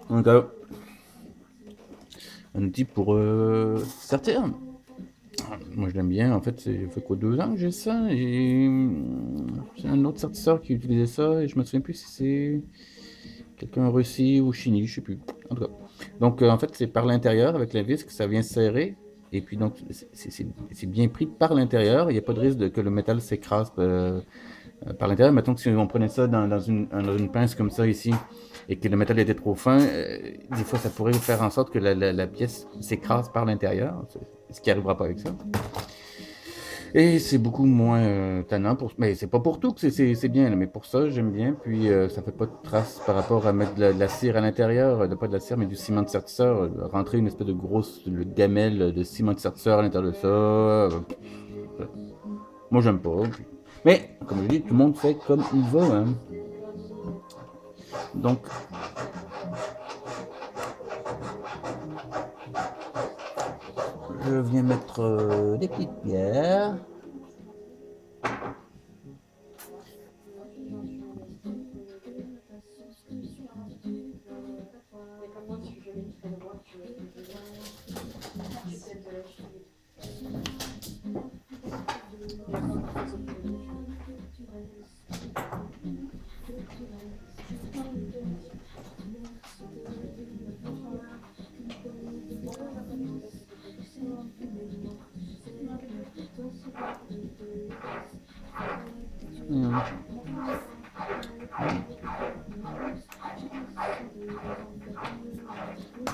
Donc, un outil pour sortir. Moi je l'aime bien, en fait, ça fait quoi, 2 ans que j'ai ça, et c'est un autre sortisseur qui utilisait ça, et je me souviens plus si c'est quelqu'un en Russie ou Chine, je sais plus. En tout cas. Donc en fait, c'est par l'intérieur, avec la vis, que ça vient serrer, et puis donc c'est bien pris par l'intérieur, il n'y a pas de risque que le métal s'écrase par l'intérieur. Mettons que si on prenait ça dans une pince comme ça ici, et que le métal était trop fin, des fois ça pourrait faire en sorte que la pièce s'écrase par l'intérieur, ce qui n'arrivera pas avec ça. Et c'est beaucoup moins tannant pour. Mais c'est pas pour tout que c'est bien, mais pour ça, j'aime bien. Puis ça fait pas de traces par rapport à mettre de la cire à l'intérieur, pas de la cire, mais du ciment de sertisseur. Rentrer une espèce de grosse gamelle de ciment de sertisseur à l'intérieur de ça. Moi, j'aime pas. Mais, comme je dis, tout le monde fait comme il veut. Hein. Donc, je viens mettre des petites pierres.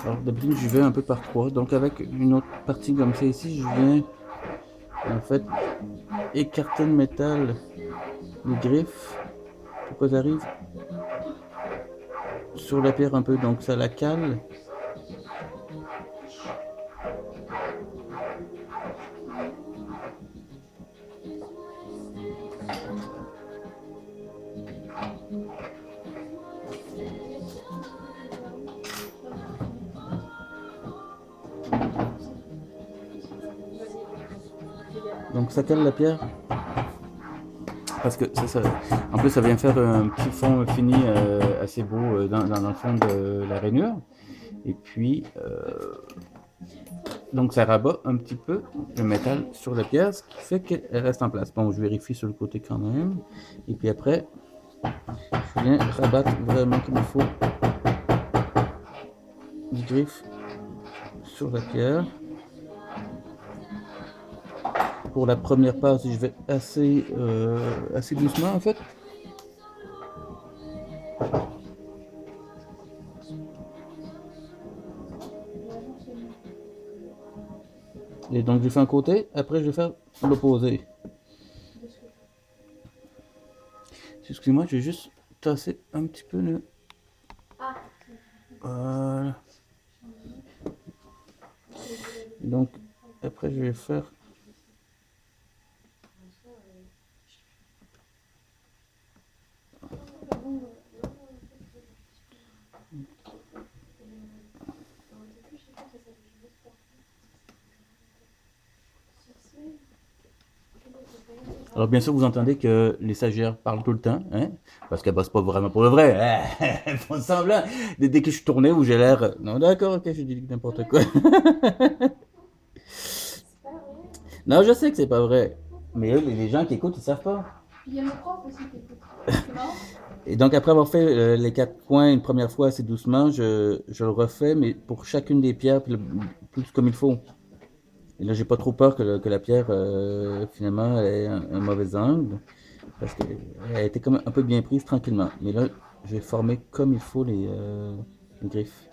Alors d'habitude je vais un peu par 3, donc avec une autre partie comme ça ici, je viens en fait écarter le métal, le griffe, pour que ça arrive sur la pierre un peu, donc ça la cale. Donc ça cale la pierre. Parce que ça, en plus ça vient faire un petit fond fini assez beau dans le fond de la rainure. Et puis, donc ça rabat un petit peu le métal sur la pierre, ce qui fait qu'elle reste en place. Bon, je vérifie sur le côté quand même. Et puis après, je viens rabattre vraiment comme il faut du griffe sur la pierre. Pour la première passe, je vais assez doucement en fait. Et donc je fais un côté, après je vais faire l'opposé. Excusez-moi, je vais juste tasser un petit peu le... Voilà. Donc après je vais faire... Alors bien sûr vous entendez que les stagiaires parlent tout le temps, hein, parce qu'elles bossent pas vraiment pour le vrai, hein. Elles font semblant. Dès que je suis tourné où j'ai l'air... Non d'accord, ok, j'ai dit n'importe quoi. Non, je sais que c'est pas vrai, mais les gens qui écoutent ils savent pas. Il y a le prof aussi qui écoute. Et donc après avoir fait les 4 coins une première fois assez doucement, je le refais, mais pour chacune des pierres, plus comme il faut. Et là, j'ai pas trop peur que la pierre, finalement, ait un mauvais angle, parce qu'elle a été comme un peu bien prise tranquillement. Mais là, je vais former comme il faut les griffes.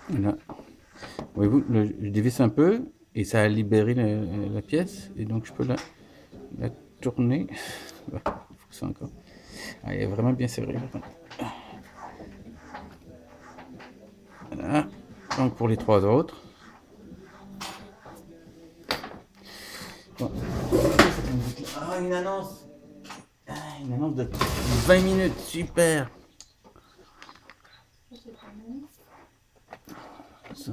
Voilà. Voyez-vous, je dévisse un peu et ça a libéré la pièce. Et donc je peux la tourner. Il faut que ça encore. Ah, elle est vraiment bien serrée. Voilà. Donc pour les 3 autres. Bon. Ah, une annonce. Ah, une annonce de 20 minutes, super. Ça.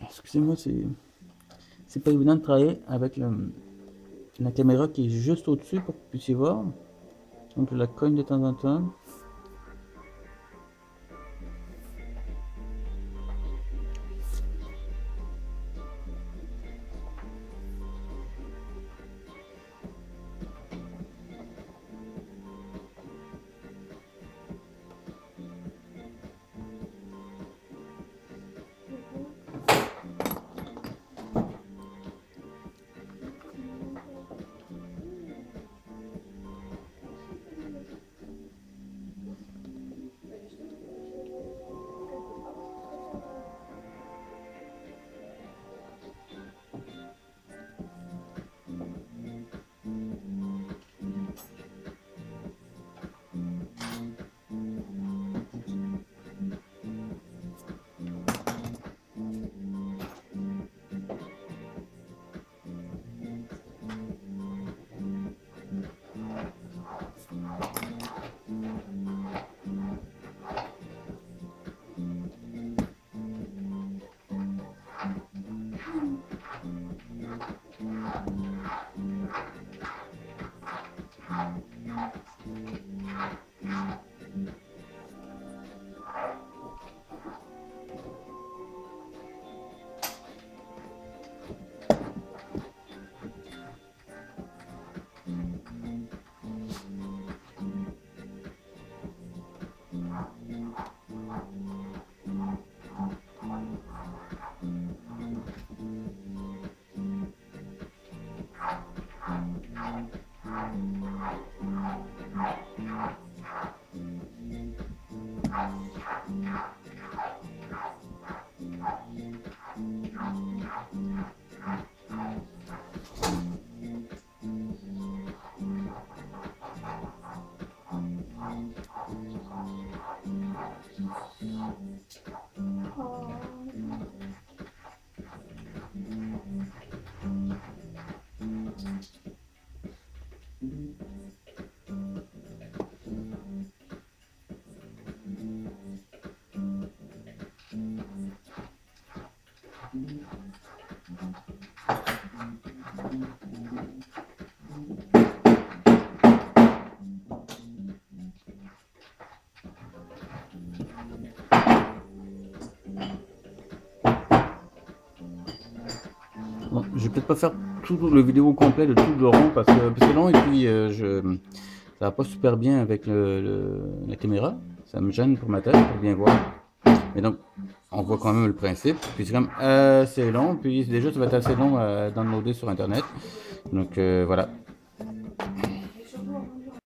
Excusez-moi, c'est pas évident de travailler avec la caméra qui est juste au-dessus pour que vous puissiez voir. Donc je la cogne de temps en temps. Bon, je vais peut-être pas faire tout le vidéo complet de tout le rond parce que c'est long et puis ça va pas super bien avec la caméra. Ça me gêne pour ma tête pour bien voir. Mais donc, on voit quand même le principe. Puis c'est comme assez long. Puis déjà, ça va être assez long à downloader sur Internet. Donc voilà.